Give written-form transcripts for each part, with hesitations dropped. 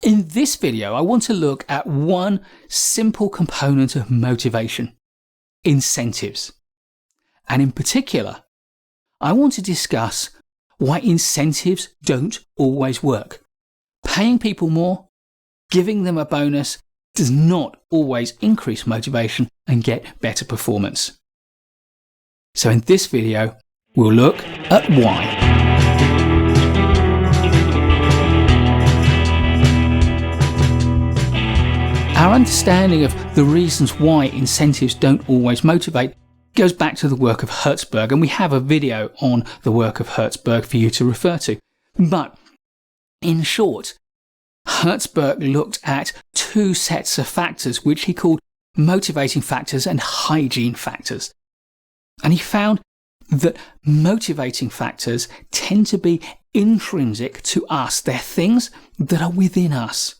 In this video, I want to look at one simple component of motivation: incentives. And in particular, I want to discuss why incentives don't always work. Paying people more, giving them a bonus, does not always increase motivation and get better performance. So in this video, we'll look at why. Our understanding of the reasons why incentives don't always motivate goes back to the work of Herzberg, and we have a video on the work of Herzberg for you to refer to. But in short, Herzberg looked at two sets of factors which he called motivating factors and hygiene factors. And he found that motivating factors tend to be intrinsic to us. They're things that are within us.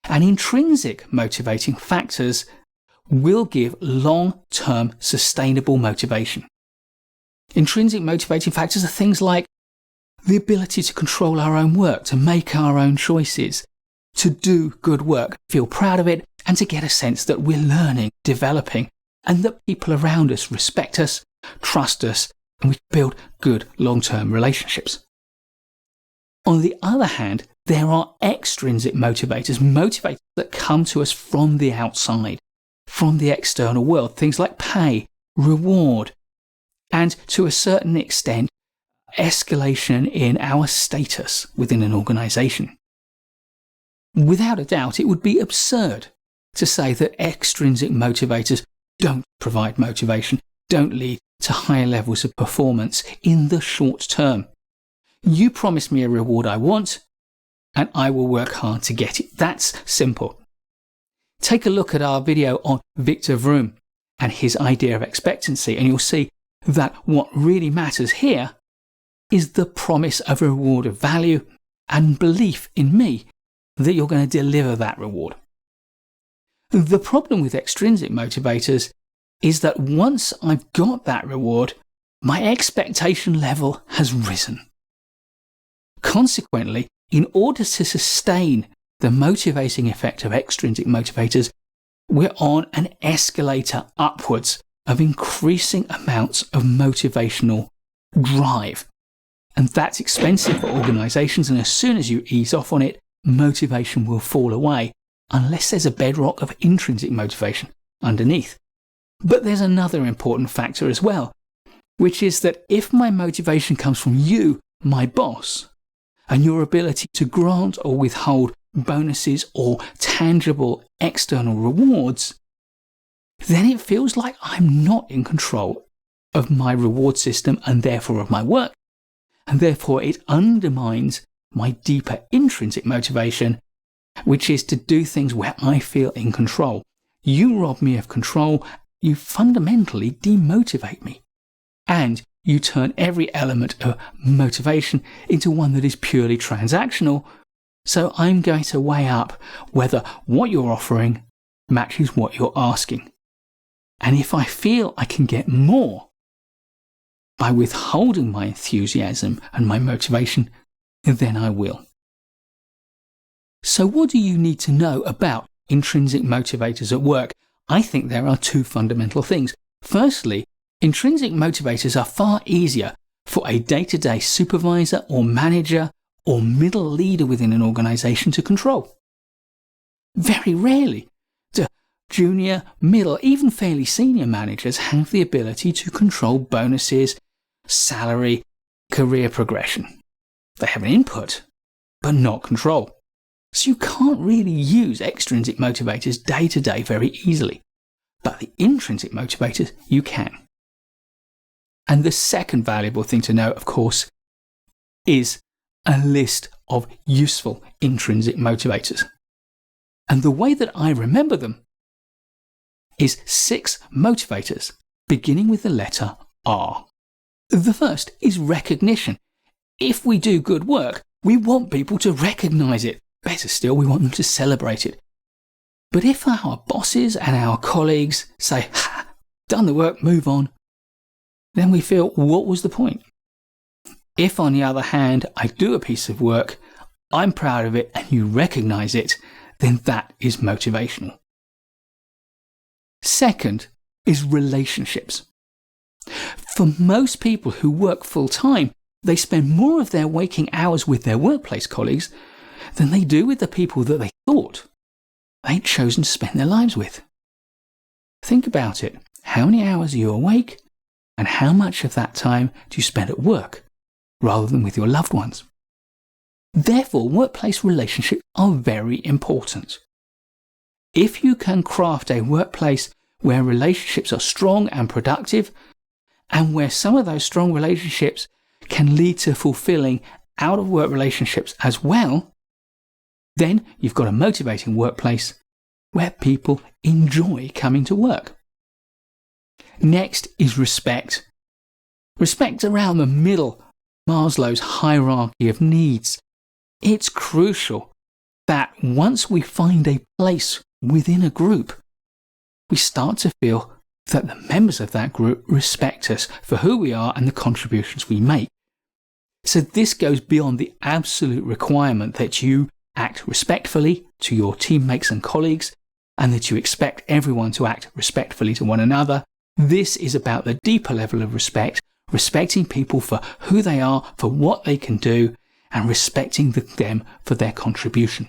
And intrinsic motivating factors will give long-term sustainable motivation. Intrinsic motivating factors are things like the ability to control our own work, to make our own choices, to do good work, feel proud of it, and to get a sense that we're learning, developing, and that people around us respect us, trust us, and we build good long-term relationships. On the other hand, there are extrinsic motivators that come to us from the outside, from the external world, things like pay, reward, and to a certain extent, escalation in our status within an organization. Without a doubt, it would be absurd to say that extrinsic motivators don't provide motivation, don't lead to higher levels of performance in the short term. You promise me a reward I want, and I will work hard to get it. That's simple. Take a look at our video on Victor Vroom and his idea of expectancy, and you'll see that what really matters here is the promise of a reward of value and belief in me that you're going to deliver that reward. The problem with extrinsic motivators is that once I've got that reward, my expectation level has risen. Consequently, in order to sustain the motivating effect of extrinsic motivators, we're on an escalator upwards of increasing amounts of motivational drive. And that's expensive for organizations, and as soon as you ease off on it, motivation will fall away, unless there's a bedrock of intrinsic motivation underneath. But there's another important factor as well, which is that if my motivation comes from you, my boss, and your ability to grant or withhold bonuses or tangible external rewards, then it feels like I'm not in control of my reward system and therefore of my work, and therefore it undermines my deeper intrinsic motivation, which is to do things where I feel in control. You rob me of control, you fundamentally demotivate me, and you turn every element of motivation into one that is purely transactional. So I'm going to weigh up whether what you're offering matches what you're asking. And if I feel I can get more by withholding my enthusiasm and my motivation, then I will. So what do you need to know about intrinsic motivators at work? I think there are two fundamental things. Firstly, intrinsic motivators are far easier for a day-to-day supervisor or manager or middle leader within an organization to control. Very rarely do junior, middle, even fairly senior managers have the ability to control bonuses, salary, career progression. They have an input, but not control. So you can't really use extrinsic motivators day to day very easily. But the intrinsic motivators, you can. And the second valuable thing to know, of course, is a list of useful intrinsic motivators. And the way that I remember them is 6 motivators, beginning with the letter R. The first is recognition. If we do good work, we want people to recognize it. Better still, we want them to celebrate it. But if our bosses and our colleagues say, "Ha, done the work, move on," then we feel, what was the point? If, on the other hand, I do a piece of work, I'm proud of it, and you recognize it, then that is motivational. Second is relationships. For most people who work full-time, they spend more of their waking hours with their workplace colleagues than they do with the people that they thought they'd chosen to spend their lives with. Think about it. How many hours are you awake, and how much of that time do you spend at work rather than with your loved ones? Therefore, workplace relationships are very important. If you can craft a workplace where relationships are strong and productive, and where some of those strong relationships can lead to fulfilling out-of-work relationships as well, then you've got a motivating workplace where people enjoy coming to work. Next is respect. Respect around the middle, Maslow's hierarchy of needs. It's crucial that once we find a place within a group, we start to feel that the members of that group respect us for who we are and the contributions we make. So this goes beyond the absolute requirement that you act respectfully to your teammates and colleagues, and that you expect everyone to act respectfully to one another. This is about the deeper level of respect, respecting people for who they are, for what they can do, and respecting them for their contribution.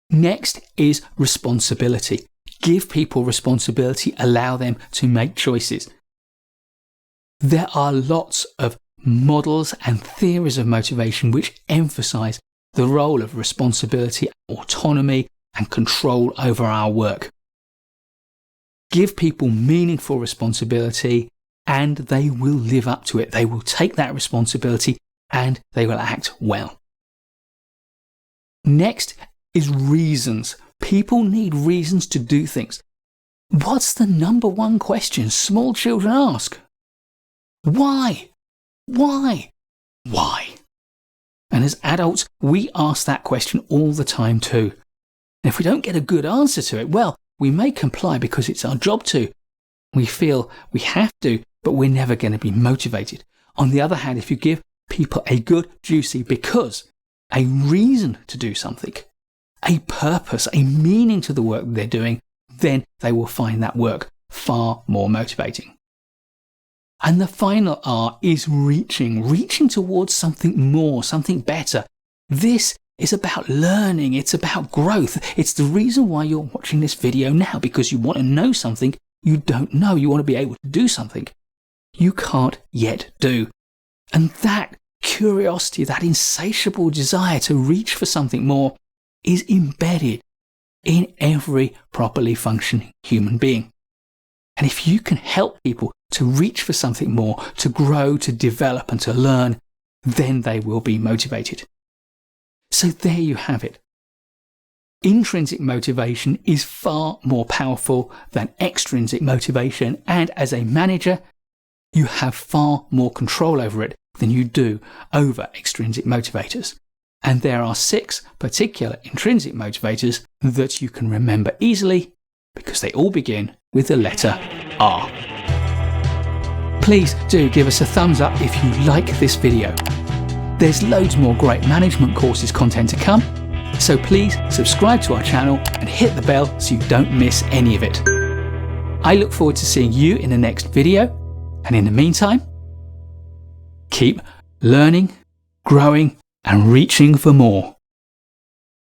Next is responsibility. Give people responsibility, allow them to make choices. There are lots of models and theories of motivation which emphasize the role of responsibility, autonomy, and control over our work. Give people meaningful responsibility, and they will live up to it. They will take that responsibility and they will act well. Next is reasons. People need reasons to do things. What's the number one question small children ask? Why? Why? Why? And as adults, we ask that question all the time too. And if we don't get a good answer to it, well, we may comply because it's our job to. We feel we have to, but we're never going to be motivated. On the other hand, if you give people a good, juicy because, a reason to do something, a purpose, a meaning to the work they're doing, then they will find that work far more motivating. And the final R is reaching towards something more, something better. This is about learning, it's about growth. It's the reason why you're watching this video now, because you want to know something you don't know. You want to be able to do something you can't yet do. And that curiosity, that insatiable desire to reach for something more is embedded in every properly functioning human being. And if you can help people to reach for something more, to grow, to develop and to learn, then they will be motivated. So there you have it. Intrinsic motivation is far more powerful than extrinsic motivation, and as a manager, you have far more control over it than you do over extrinsic motivators. And there are 6 particular intrinsic motivators that you can remember easily because they all begin with the letter R. Please do give us a thumbs up if you like this video. There's loads more great management courses content to come, so please subscribe to our channel and hit the bell so you don't miss any of it. I look forward to seeing you in the next video, and in the meantime, keep learning, growing, and reaching for more.